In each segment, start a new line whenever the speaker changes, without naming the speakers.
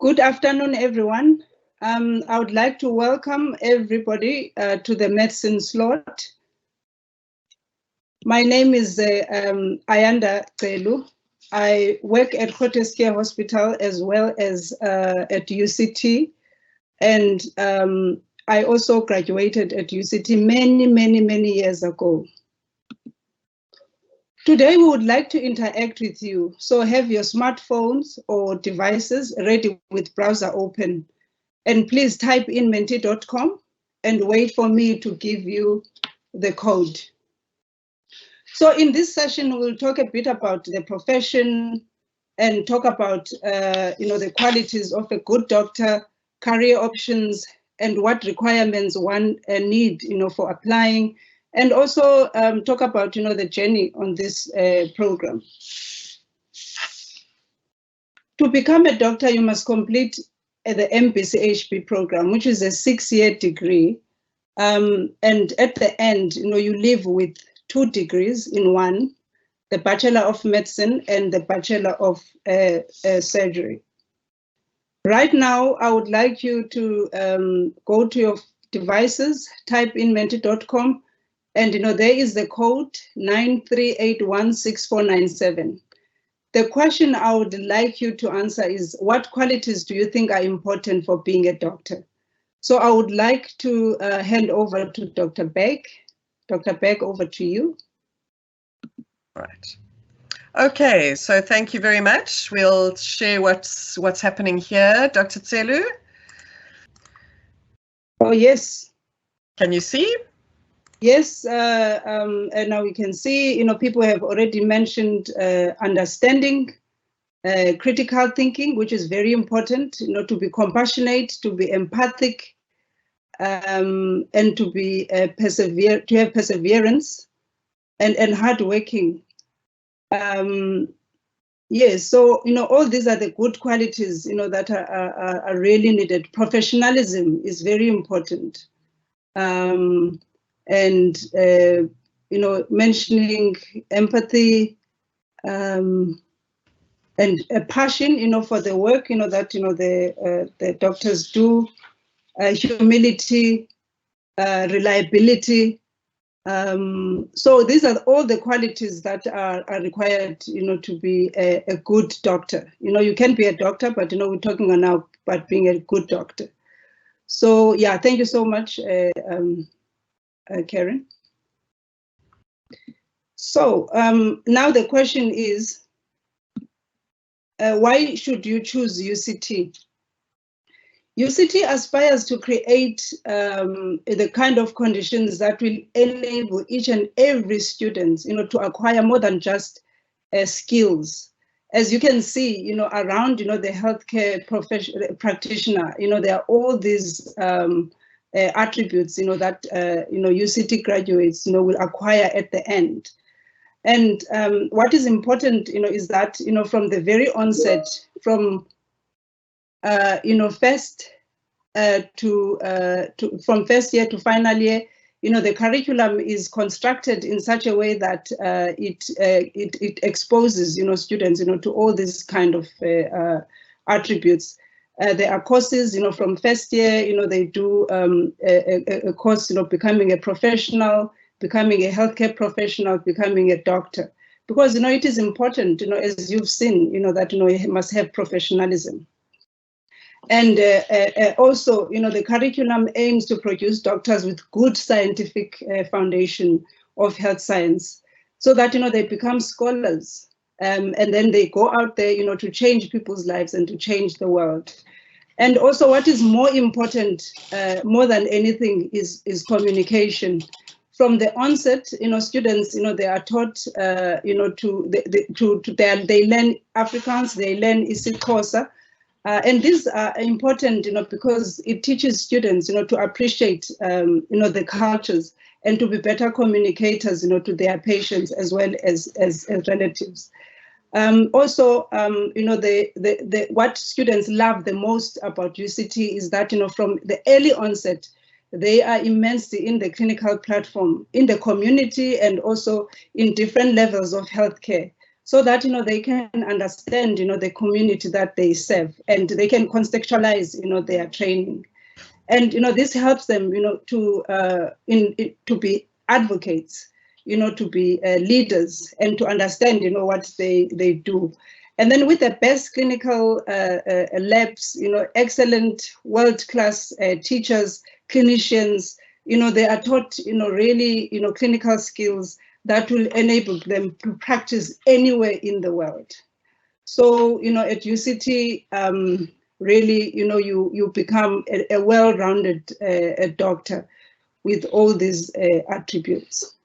Good afternoon, everyone. I would like to welcome everybody to the medicine slot. My name is Ayanda Gcelu. I work at Groote Hospital as well as at UCT. And I also graduated at UCT many years ago. Today, we would like to interact with you. So have your smartphones or devices ready with browser open. And please type in menti.com and wait for me to give you the code. So in this session, we'll talk a bit about the profession and talk about the qualities of a good doctor, career options, and what requirements one need for applying, and also talk about the journey on this program. To become a doctor, you must complete the MBCHB program, which is a 6-year degree. And at the end, you leave with 2 degrees in one, the Bachelor of Medicine and the Bachelor of Surgery. Right now, I would like you to go to your devices, type in menti.com, and there is the code 93816497. The question I would like you to answer is, what qualities do you think are important for being a doctor? So I would like to hand over to Dr. Beck. Dr. Beck, over to you.
Right. Okay, so thank you very much. We'll share what's happening here. Dr. Gcelu?
Oh, yes.
Can you see?
Yes, and now we can see, people have already mentioned understanding, critical thinking, which is very important, to be compassionate, to be empathic, and to be to have perseverance and hardworking. Yes, so all these are the good qualities that are really needed. Professionalism is very important. Mentioning empathy and a passion, for the work, that the doctors do, humility, reliability. So these are all the qualities that are required, to be a good doctor. You can be a doctor, but we're talking now about being a good doctor. So yeah, thank you so much, Karen. So now the question is, why should you choose UCT? UCT aspires to create the kind of conditions that will enable each and every student, to acquire more than just skills. As you can see, around, the healthcare practitioner, there are all these attributes, that UCT graduates, will acquire at the end. And what is important, is that, from the very onset, from from first year to final year, the curriculum is constructed in such a way that it exposes, students, to all these kind of attributes. There are courses, from first year, they do a course, becoming a professional, becoming a healthcare professional, becoming a doctor. Because, it is important, as you've seen, that, you must have professionalism. And also, the curriculum aims to produce doctors with good scientific foundation of health science, so that, they become scholars, and then they go out there, to change people's lives and to change the world. And also, what is more important, more than anything, is communication. From the onset, students, they are taught, they learn Afrikaans, they learn isiXhosa. And these are important, because it teaches students, to appreciate, the cultures and to be better communicators, to their patients as well as relatives. Also, what students love the most about UCT is that, from the early onset, they are immensely in the clinical platform, in the community, and also in different levels of healthcare. so that, you know, they can understand, you know, the community that they serve, and they can contextualize, you know, their training. And, you know, this helps them, you know, to be advocates, you know, to be leaders, and to understand, you know, what they do. And then with the best clinical labs, you know, excellent world-class teachers, clinicians, you know, they are taught, you know, really, you know, clinical skills that will enable them to practice anywhere in the world. So, you know, at UCT, really, you know, you become a well-rounded doctor with all these attributes.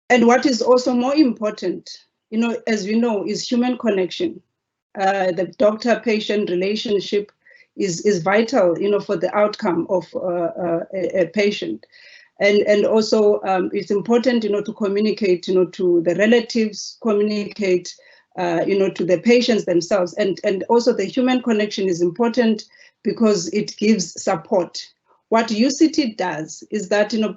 And what is also more important, you know, as we know, is human connection. The doctor-patient relationship is vital, you know, for the outcome of a patient. And also it's important, you know, to communicate, you know, to the relatives, communicate, you know, to the patients themselves. And also the human connection is important because it gives support. What UCT does is that, you know,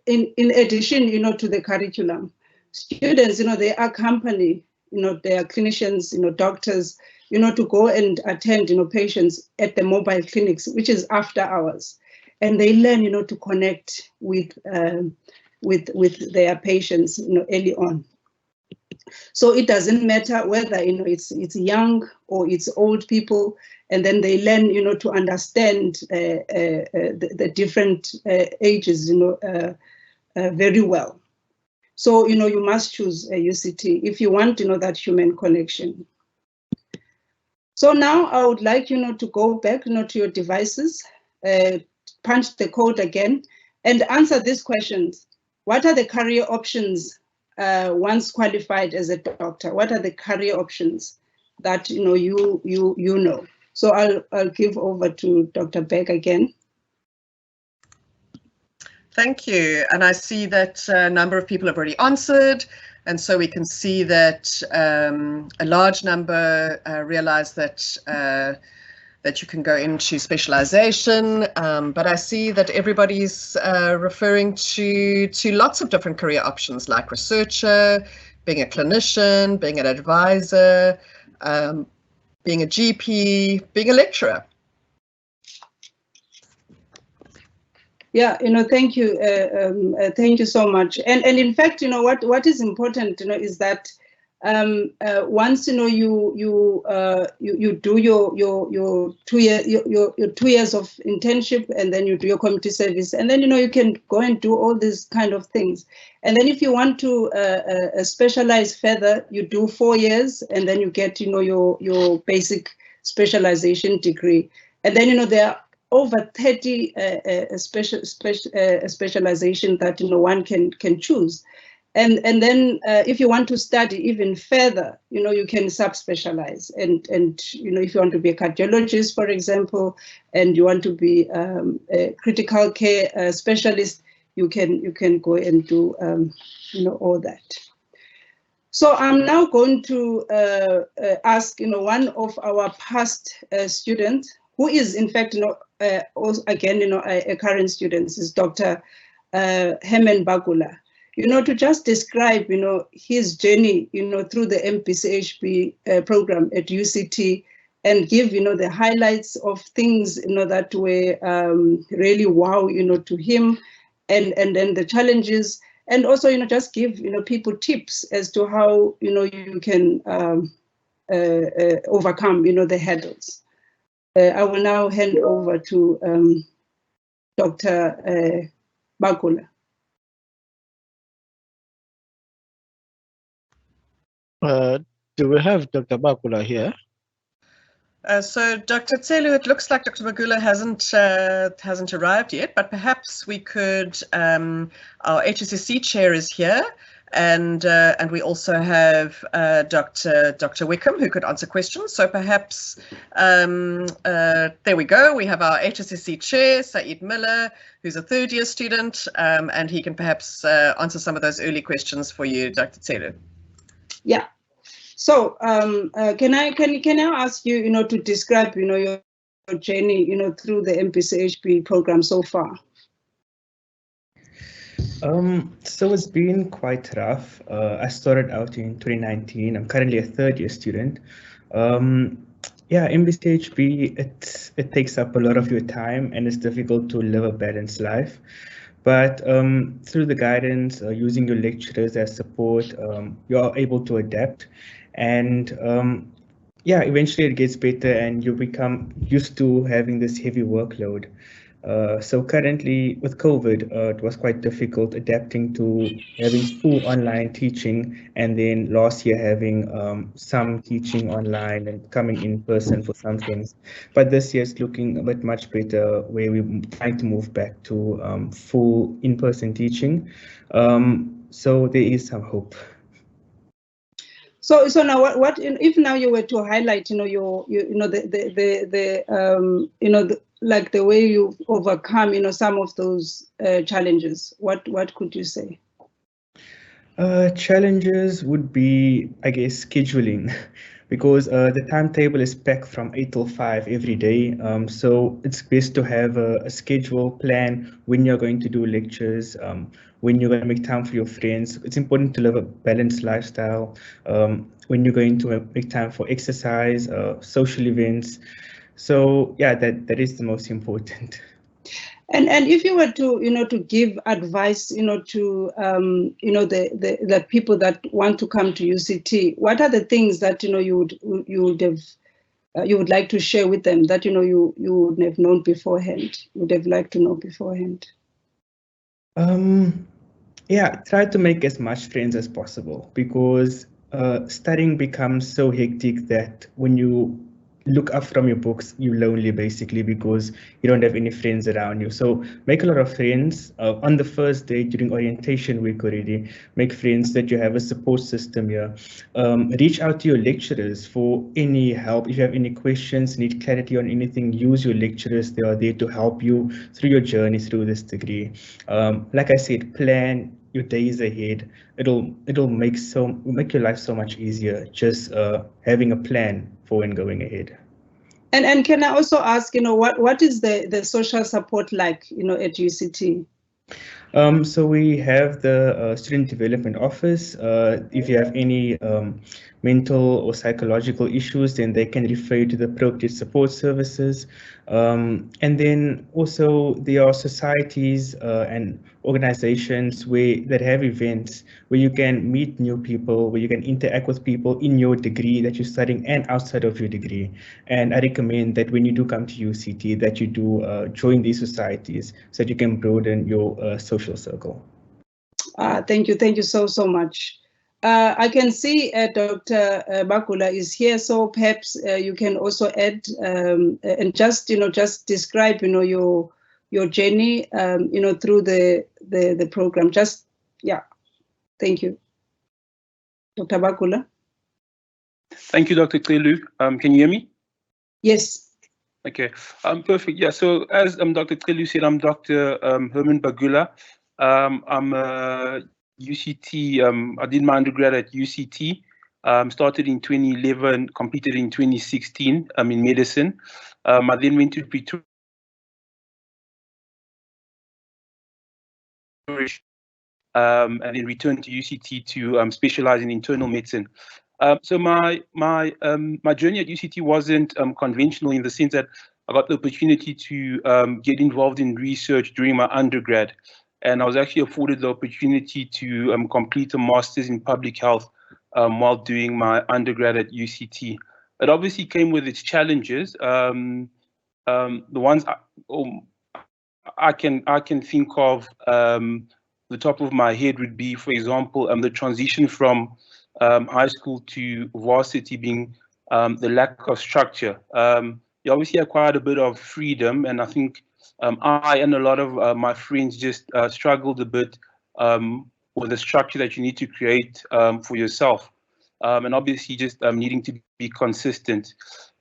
in addition, you know, to the curriculum, students, you know, they accompany, you know, their clinicians, you know, doctors, you know, to go and attend, you know, patients at the mobile clinics, which is after hours. And they learn, you know, to connect with their patients, you know, early on. So it doesn't matter whether, you know, it's young or it's old people, and then they learn, you know, to understand the different ages, you know, very well. So, you know, you must choose a UCT if you want, you know, that human connection. So now I would like, you know, to go back, you know, to your devices, punch the code again, and answer these questions. What are the career options once qualified as a doctor? What are the career options that, you know, you know? So I'll give over to Dr. Beck again.
Thank you. And I see that a number of people have already answered. And so we can see that a large number realize that that you can go into specialization, but I see that everybody's referring to lots of different career options, like researcher, being a clinician, being an advisor, being a GP, being a lecturer.
Yeah, you know, thank you so much. And in fact, you know, what is important, you know, is that once, you know, you do your 2 years of internship, and then you do your community service, and then, you know, you can go and do all these kind of things. And then if you want to specialize further, you do 4 years, and then you get, you know, your basic specialization degree. And then, you know, there are over 30 specialization that, you know, one can choose. And then if you want to study even further, you know, you can subspecialize. And you know, if you want to be a cardiologist, for example, and you want to be a critical care specialist, you can go and do you know, all that. So I'm now going to ask, you know, one of our past students, who is in fact, you know, also again, you know, a current student, is Dr. Hemen Bagula, you know, to just describe, you know, his journey, you know, through the MPCHB program at UCT, and give, you know, the highlights of things, you know, that were really wow, you know, to him, and then the challenges, and also, you know, just give, you know, people tips as to how, you know, you can overcome, you know, the hurdles. I will now hand over to Dr. Bagula.
Do we have Dr. Bagula here?
So Dr. Gcelu, it looks like Dr. Bagula hasn't arrived yet, but perhaps we could, our HSSC chair is here, and we also have Dr. Wickham, who could answer questions. So perhaps, there we go. We have our HSSC chair, Saeed Miller, who's a third-year student, and he can perhaps answer some of those early questions for you, Dr. Gcelu.
Yeah. So can I ask you, you know, to describe, you know, your journey, you know, through the MPCHB program so far?
So it's been quite rough. I started out in 2019. I'm currently a third year student. Yeah, MBCHB, it takes up a lot of your time and it's difficult to live a balanced life. But through the guidance, using your lecturers as support, you're able to adapt. And yeah, eventually it gets better and you become used to having this heavy workload. So currently with COVID, it was quite difficult adapting to having full online teaching and then last year having some teaching online and coming in person for some things. But this year is looking a bit much better where we're trying to move back to full in-person teaching. So there is some hope.
So now what if now you were to highlight, like the way you overcome, some of those challenges, what could you say?
Challenges would be, I guess, scheduling, because the timetable is packed from 8 till 5 every day. So it's best to have a schedule plan when you're going to do lectures, when you're going to make time for your friends. It's important to live a balanced lifestyle, when you're going to make time for exercise, social events. So yeah, that is the most important.
And if you were to to give advice to the people that want to come to UCT, what are the things that you would like to share with them that you would have known beforehand, would have liked to know beforehand?
Yeah, try to make as much friends as possible, because studying becomes so hectic that when you look up from your books, you're lonely basically because you don't have any friends around you. So make a lot of friends on the first day during orientation week already. Make friends that you have a support system here. Reach out to your lecturers for any help. If you have any questions, need clarity on anything, use your lecturers. They are there to help you through your journey through this degree. Like I said, plan your days ahead. It'll make your life so much easier just having a plan for when going ahead.
And can I also ask, what is the social support like, at UCT?
So we have the student development office. If you have any mental or psychological issues, then they can refer you to the appropriate support services. And then also there are societies and organizations that have events where you can meet new people, where you can interact with people in your degree that you're studying and outside of your degree. And I recommend that when you do come to UCT, that you do join these societies so that you can broaden your social circle.
Thank you so much. I can see Dr. Bakula is here, so perhaps you can also add and just describe your journey through the program. Thank you, Dr. Bakula.
Thank you, Dr. Gcelu. Can you hear me?
Yes.
Okay, perfect. Yeah, so as Dr. Gcelu said, I'm Dr. Herman Bagula. I'm a UCT, I did my undergrad at UCT, started in 2011, completed in 2016 in medicine. I then went to Pretoria and then returned to UCT to specialize in internal medicine. So my journey at UCT wasn't conventional in the sense that I got the opportunity to get involved in research during my undergrad, and I was actually afforded the opportunity to complete a master's in public health while doing my undergrad at UCT. It obviously came with its challenges. The ones I can think of the top of my head would be, for example, the transition from high school to varsity being the lack of structure. You obviously have quite a bit of freedom, and I think I and a lot of my friends just struggled a bit with the structure that you need to create for yourself, and obviously just needing to be consistent.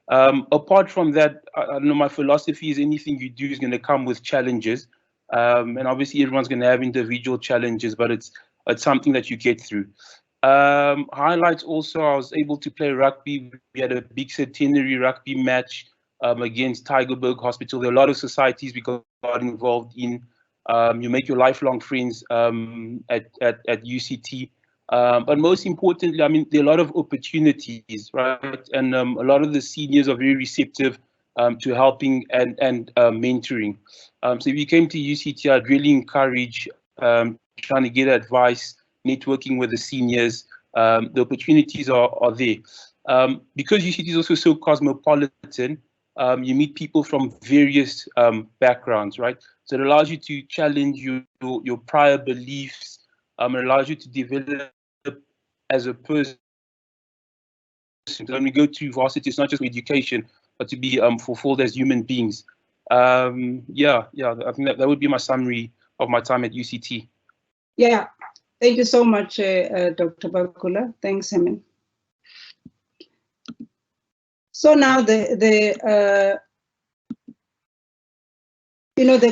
Apart from that, I don't know, my philosophy is anything you do is going to come with challenges, and obviously everyone's going to have individual challenges, but it's something that you get through. Highlights also, I was able to play rugby. We had a big centenary rugby match against Tygerberg Hospital. There are a lot of societies we got involved in. You make your lifelong friends at UCT. But most importantly, I mean, there are a lot of opportunities, right? And a lot of the seniors are very receptive to helping and mentoring. So if you came to UCT, I'd really encourage trying to get advice, networking with the seniors. The opportunities are there. Because UCT is also so cosmopolitan, you meet people from various backgrounds, right? So it allows you to challenge your prior beliefs. It allows you to develop as a person. When we go to varsity, it's not just for education, but to be fulfilled as human beings. Yeah, I think that would be my summary of my time at UCT.
Yeah, thank you so much, Dr. Bakula. Thanks, Hemen. So now the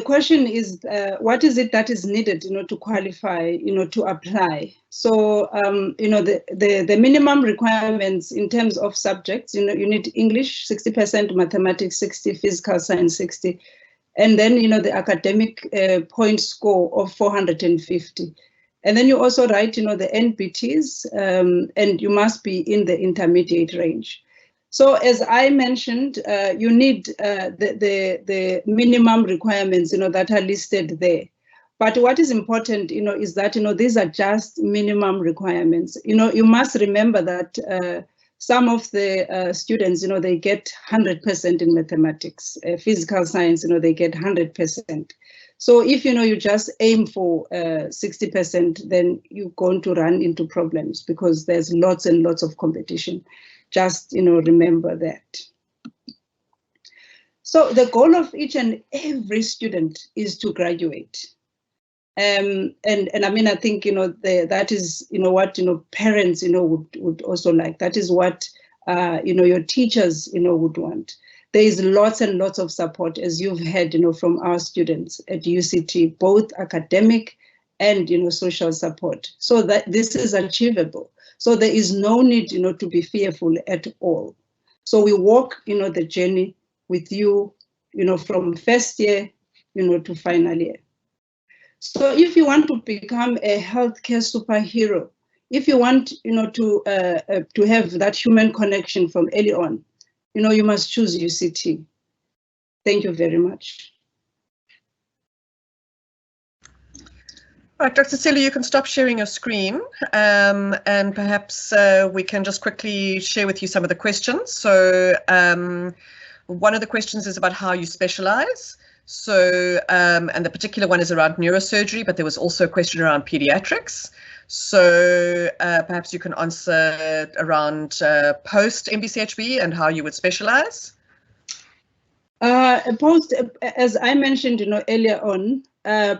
question is, what is it that is needed, to qualify, to apply? So, the minimum requirements in terms of subjects, you need English 60%, mathematics 60, physical science 60, and then, the academic point score of 450. And then you also write, the NBTs, and you must be in the intermediate range. So as I mentioned, you need the minimum requirements, that are listed there. But what is important, is that, these are just minimum requirements. You must remember that some of the students, they get 100% in mathematics, physical science, they get 100%. So if, you just aim for 60%, then you're going to run into problems because there's lots and lots of competition. Just, remember that. So the goal of each and every student is to graduate. And I mean, I think, that is, what, parents, would also like. That is what, your teachers, would want. There is lots and lots of support, as you've heard, from our students at UCT, both academic and, social support, so that this is achievable. So there is no need, to be fearful at all. So we walk, the journey with you, from first year, to final year. So if you want to become a healthcare superhero, if you want, to have that human connection from early on, you must choose UCT. Thank you very much.
Right, Dr. Gcelu, you can stop sharing your screen, and perhaps we can just quickly share with you some of the questions. So one of the questions is about how you specialize. So, and the particular one is around neurosurgery, but there was also a question around pediatrics. So perhaps you can answer around post MBCHB and how you would specialize.
Post, as I mentioned, earlier on,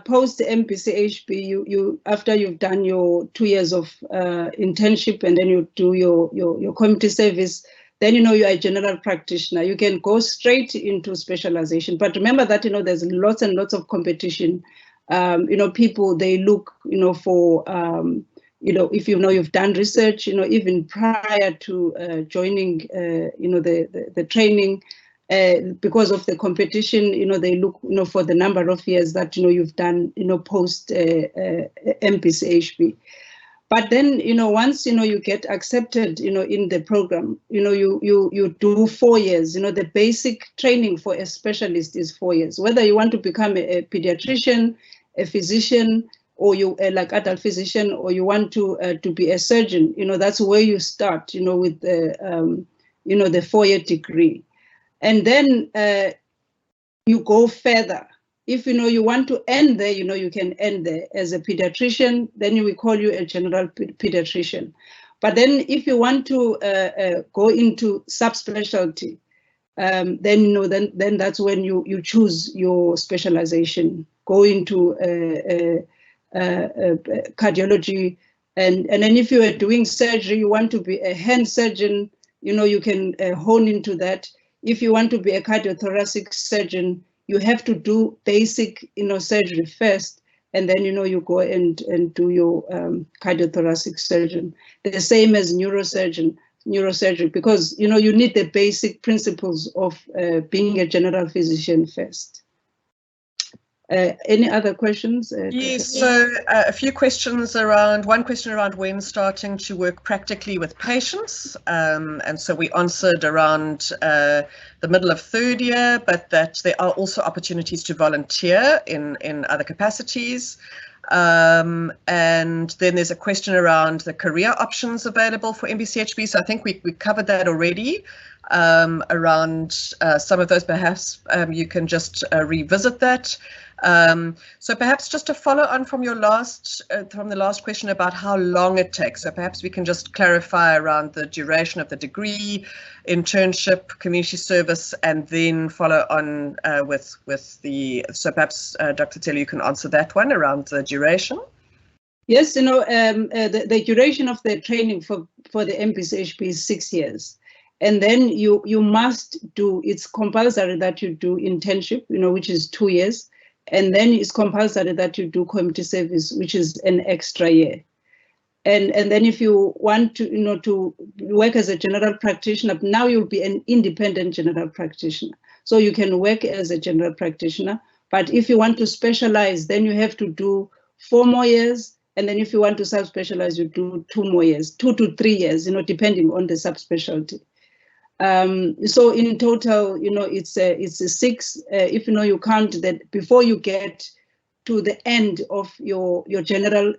post MBCHB, you after you've done your 2 years of internship and then you do your community service, then you're a general practitioner. You can go straight into specialization. But remember that there's lots and lots of competition. People, they look for if you've done research, even prior to joining the training. Because of the competition, they look, for the number of years that, you've done, post MBCHB. But then, once, you get accepted, in the program, you do 4 years, the basic training for a specialist is 4 years. Whether you want to become a pediatrician, a physician, or you like adult physician, or you want to be a surgeon, that's where you start, with the 4-year degree. And then you go further. If you want to end there, you can end there as a pediatrician. Then we call you a general pediatrician. But then, if you want to go into subspecialty, then that's when you choose your specialization. Go into cardiology, and then if you are doing surgery, you want to be a hand surgeon. You can hone into that. If you want to be a cardiothoracic surgeon, you have to do basic, surgery first, and then, you go and do your cardiothoracic surgeon. The same as neurosurgery, because, you need the basic principles of being a general physician first. Any other questions?
Yes, so a few questions around, one question around when starting to work practically with patients. And so we answered around the middle of third year, but that there are also opportunities to volunteer in other capacities. And then there's a question around the career options available for MBCHB. So I think we covered that already. Around some of those, perhaps you can just revisit that. So perhaps just to follow on from your from the last question about how long it takes. So perhaps we can just clarify around the duration of the degree, internship, community service, and then follow on with the. So perhaps Dr. Gcelu, you can answer that one around the duration.
Yes, the duration of the training for the MBCHB is 6 years. And then you must do, it's compulsory that you do internship, which is 2 years. And then it's compulsory that you do community service, which is an extra year. And then if you want to, to work as a general practitioner, now you'll be an independent general practitioner. So you can work as a general practitioner. But if you want to specialize, then you have to do 4 more years. And then if you want to subspecialize, you do 2 more years, 2 to 3 years, depending on the subspecialty. So in total, it's a 6. If you count that before you get to the end of your general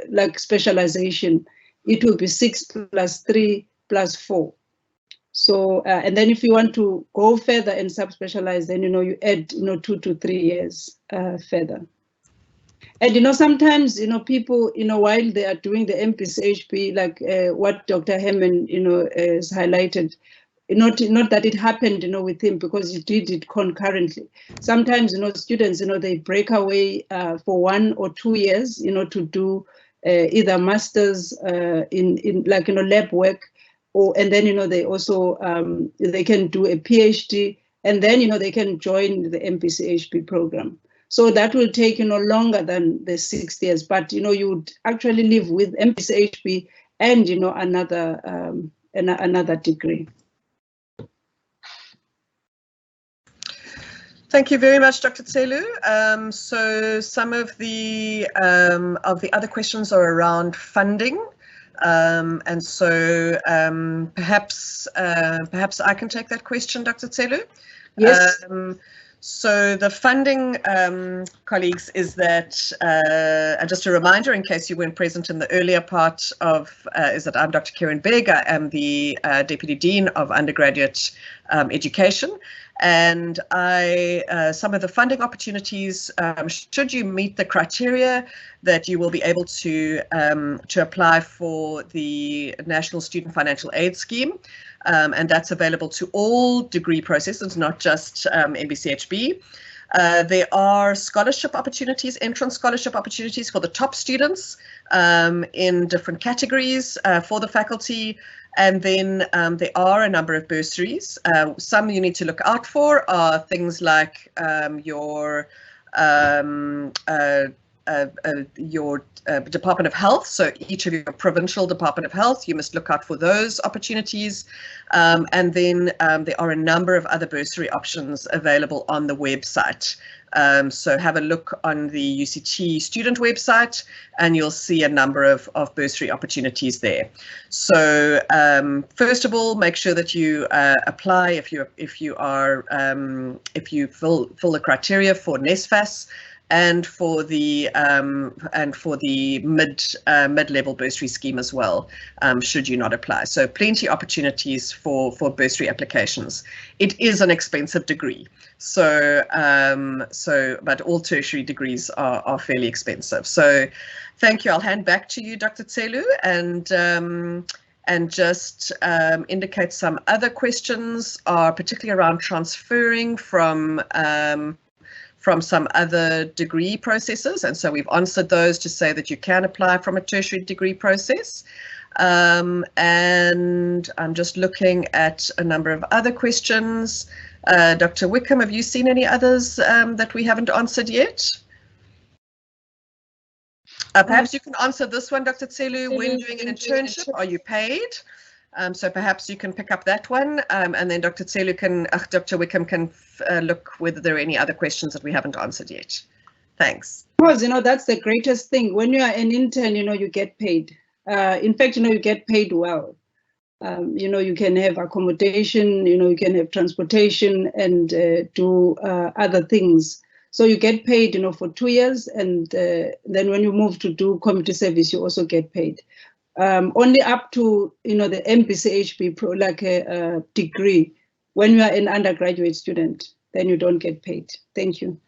like specialization, it will be 6 plus 3 plus 4. So and then if you want to go further and subspecialize, then you add 2 to 3 years further. And sometimes people while they are doing the MBCHB, like what Dr. Herman has highlighted, not that it happened with him, because he did it concurrently. Sometimes students they break away for 1 or 2 years to do either masters in like lab work, and then they also they can do a PhD, and then they can join the MBCHB program. So that will take longer than the 6 years, but you would actually live with MBCHB and another degree.
Thank you very much, Dr. Gcelu. So some of the other questions are around funding, and so perhaps I can take that question, Dr. Gcelu.
Yes.
So the funding, colleagues, is that, and just a reminder in case you weren't present in the earlier part of, is that I'm Dr. Karen Begg. I am the Deputy Dean of Undergraduate Education. And some of the funding opportunities, should you meet the criteria, that you will be able to apply for the National Student Financial Aid Scheme. And that's available to all degree processes, not just MBCHB. There are scholarship opportunities, entrance scholarship opportunities for the top students in different categories for the faculty. And then there are a number of bursaries. Some you need to look out for are things like your Department of Health. So each of your provincial Department of Health, you must look out for those opportunities. And then there are a number of other bursary options available on the website. So have a look on the UCT student website and you'll see a number of bursary opportunities there. So first of all, make sure that you apply if you fill the criteria for NSFAS and for the mid-level bursary scheme as well, should you not apply. So plenty opportunities for bursary applications. It is an expensive degree, so but all tertiary degrees are fairly expensive. So thank you. I'll hand back to you, Dr. Gcelu, and just indicate some other questions are particularly around transferring from some other degree processes, and so we've answered those to say that you can apply from a tertiary degree process. And I'm just looking at a number of other questions. Dr. Wickham, have you seen any others that we haven't answered yet? Perhaps you can answer this one, Dr. Gcelu. When doing an internship, are you paid? So perhaps you can pick up that one, and then Dr. Wickham can look whether there are any other questions that we haven't answered yet. Thanks.
Because, that's the greatest thing. When you are an intern, you get paid. In fact, you get paid well. You can have accommodation, you can have transportation and do other things. So you get paid, for 2 years, and then when you move to do community service, you also get paid. Only up to, the MBCHB like a degree. When you are an undergraduate student, then you don't get paid. Thank you.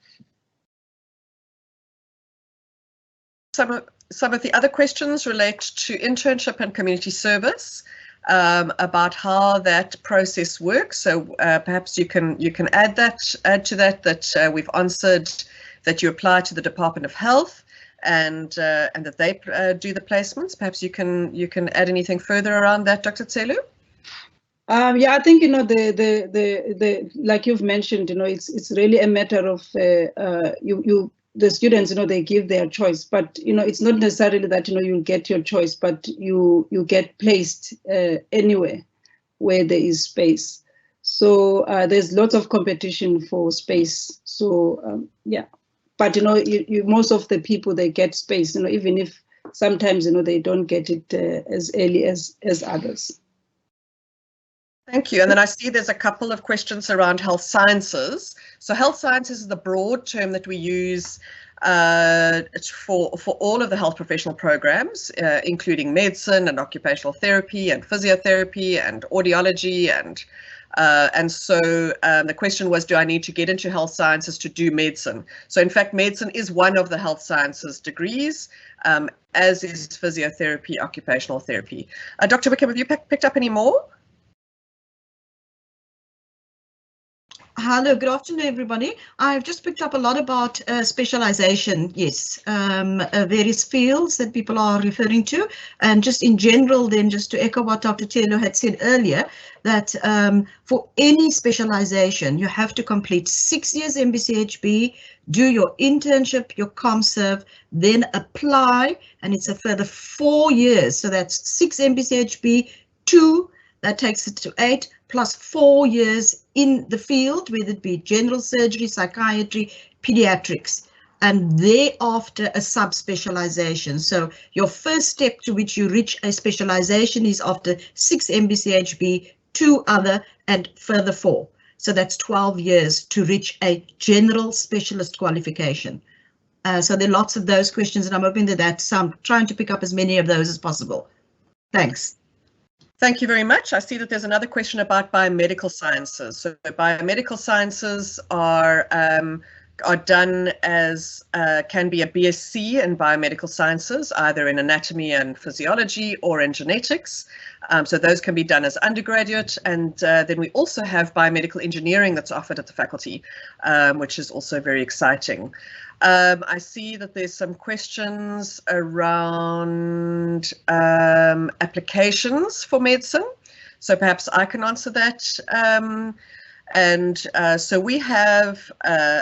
Some of the other questions relate to internship and community service, about how that process works. So perhaps you can add to that we've answered that you apply to the Department of Health and that they do the placements. Perhaps you can add anything further around that, Dr. Gcelu?
Yeah, I think the like you've mentioned, it's really a matter of the students, they give their choice, but it's not necessarily that you'll get your choice, but you get placed anywhere where there is space. So there's lots of competition for space. So yeah, but most of the people, they get space, even if sometimes they don't get it as early as others.
Thank you. And then I see there's a couple of questions around health sciences. So health sciences is the broad term that we use for all of the health professional programs, including medicine and occupational therapy and physiotherapy and audiology. And so the question was, do I need to get into health sciences to do medicine? So in fact, medicine is one of the health sciences degrees, as is physiotherapy, occupational therapy. Dr. Wickham, have you picked up any more?
Hello, good afternoon, everybody. I've just picked up a lot about specialization, yes, various fields that people are referring to, and just in general, then just to echo what Dr. Gcelu had said earlier, that for any specialization, you have to complete 6 years MBCHB, do your internship, your ComServe, then apply, and it's a further 4 years. So that's 6 MBCHB, 2, that takes it to 8, plus 4 years in the field, whether it be general surgery, psychiatry, pediatrics, and thereafter a subspecialization. So your first step to which you reach a specialization is after 6 MBCHB, 2 other, and further 4. So that's 12 years to reach a general specialist qualification. So there are lots of those questions, and I'm hoping that I'm trying to pick up as many of those as possible. Thanks.
Thank you very much. I see that there's another question about biomedical sciences. So biomedical sciences are done as, can be a BSc in biomedical sciences, either in anatomy and physiology or in genetics. So those can be done as undergraduate. And then we also have biomedical engineering that's offered at the faculty, which is also very exciting. I see that there's some questions around applications for medicine. So perhaps I can answer that. So we have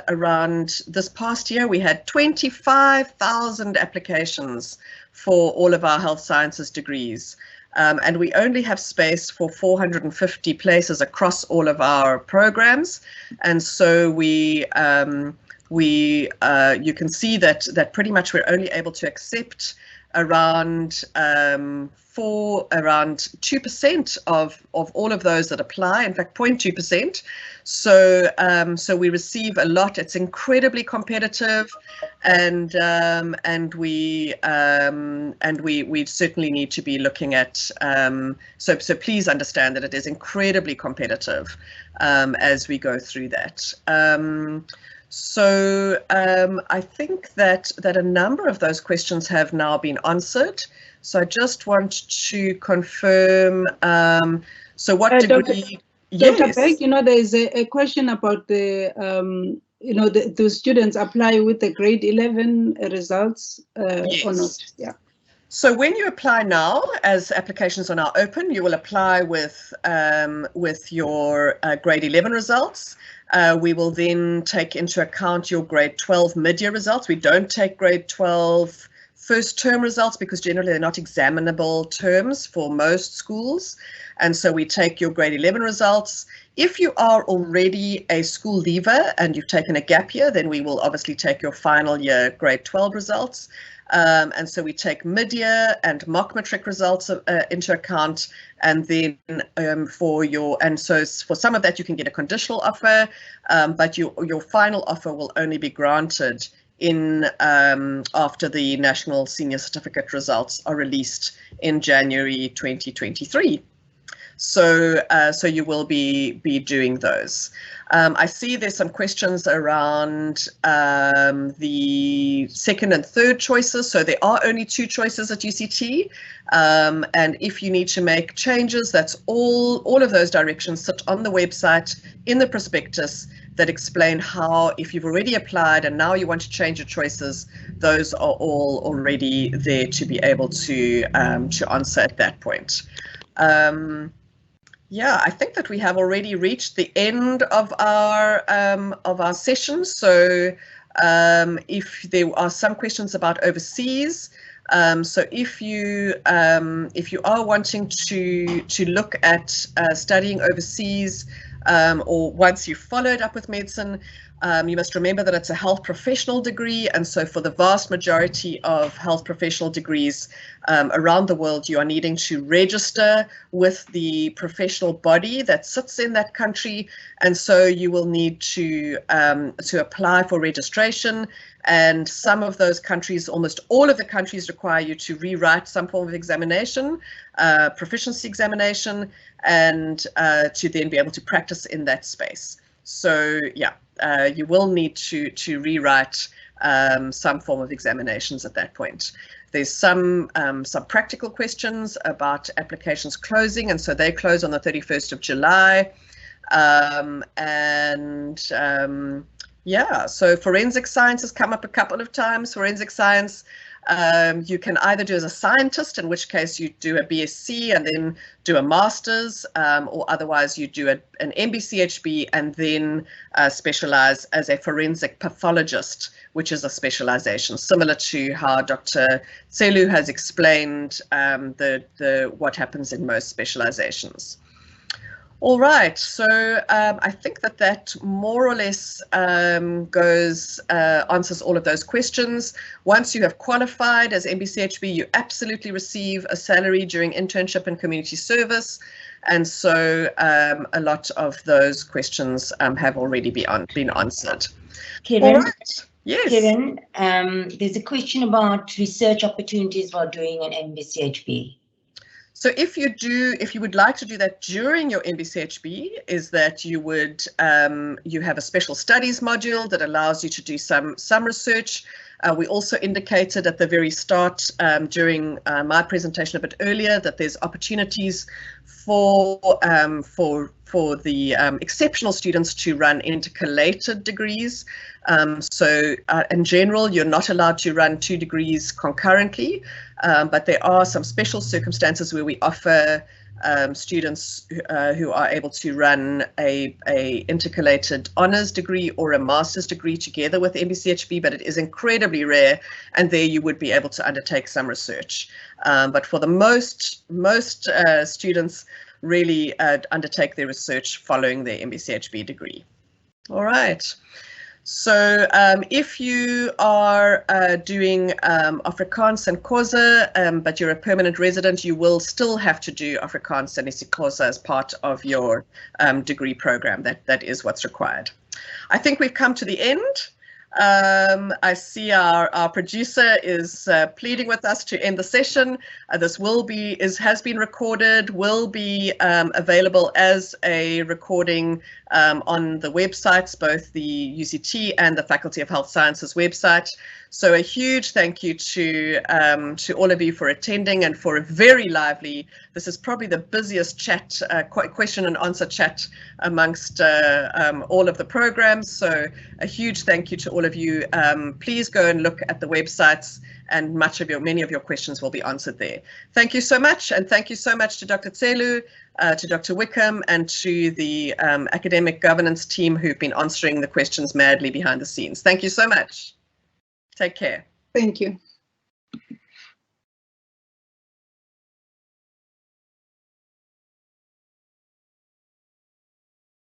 around this past year, we had 25,000 applications for all of our health sciences degrees. And we only have space for 450 places across all of our programs. And so you can see that pretty much we're only able to accept around 2% of all of those that apply, in fact 0.2%. So we receive a lot. It's incredibly competitive, and we certainly need to be looking at, so please understand that it is incredibly competitive as we go through that. So I think that a number of those questions have now been answered. So I just want to confirm. So what degree?
Dr. Beck, there is a question about the, the students apply with the grade 11 results
yes.
Or not? Yeah.
So when you apply now, as applications are now open, you will apply with your grade 11 results. We will then take into account your grade 12 mid-year results. We don't take grade 12 first term results because generally they're not examinable terms for most schools. And so we take your grade 11 results. If you are already a school leaver and you've taken a gap year, then we will obviously take your final year grade 12 results. And so we take mid-year and mock matric results into account, and then for some of that you can get a conditional offer, but your final offer will only be granted in after the National Senior Certificate results are released in January 2023. So you will be doing those. I see there's some questions around the second and third choices. So there are only 2 choices at UCT. And if you need to make changes, that's all of those directions sit on the website in the prospectus that explain how, if you've already applied and now you want to change your choices, those are all already there to be able to answer at that point. Yeah, I think that we have already reached the end of our session. So if there are some questions about overseas, so if you are wanting to look at studying overseas, or once you've followed up with medicine, you must remember that it's a health professional degree, and so for the vast majority of health professional degrees around the world, you are needing to register with the professional body that sits in that country, and so you will need to apply for registration. And some of those countries, almost all of the countries, require you to rewrite some form of examination, proficiency examination, and to then be able to practice in that space. So yeah, you will need to rewrite some form of examinations at that point. There's some practical questions about applications closing, and so they close on the 31st of July. Yeah, so forensic science has come up a couple of times. Forensic science, you can either do as a scientist, in which case you do a BSc and then do a master's, or otherwise you do an MBCHB and then specialize as a forensic pathologist, which is a specialization, similar to how Dr. Gcelu has explained what happens in most specializations. All right, so I think that more or less answers all of those questions. Once you have qualified as MBCHB, you absolutely receive a salary during internship and community service. And so a lot of those questions have already been answered.
Karen,
all right. Yes.
Karen, there's a question about research opportunities while doing an MBCHB.
So if you would like to do that during your MBCHB, is that you would you have a special studies module that allows you to do some research. We also indicated at the very start during my presentation a bit earlier that there's opportunities for the exceptional students to run intercalated degrees. So in general, you're not allowed to run 2 degrees concurrently, but there are some special circumstances where we offer students who are able to run a intercalated honours degree or a master's degree together with MBCHB, but it is incredibly rare, and there you would be able to undertake some research. But for the most students really undertake their research following their MBCHB degree. All right. So if you are doing Afrikaans and Xhosa, but you're a permanent resident, you will still have to do Afrikaans and isiXhosa as part of your degree program. That is what's required. I think we've come to the end. I see our producer is pleading with us to end the session. This has been recorded, will be available as a recording on the websites, both the UCT and the Faculty of Health Sciences website. So a huge thank you to all of you for attending and for a very lively, this is probably the busiest chat, question and answer chat amongst all of the programs. So a huge thank you to all of you. Please go and look at the websites, and many of your questions will be answered there. Thank you so much, and thank you so much to Dr. Gcelu, to Dr. Wickham, and to the academic governance team who've been answering the questions madly behind the scenes. Thank you so much. Take care.
Thank you.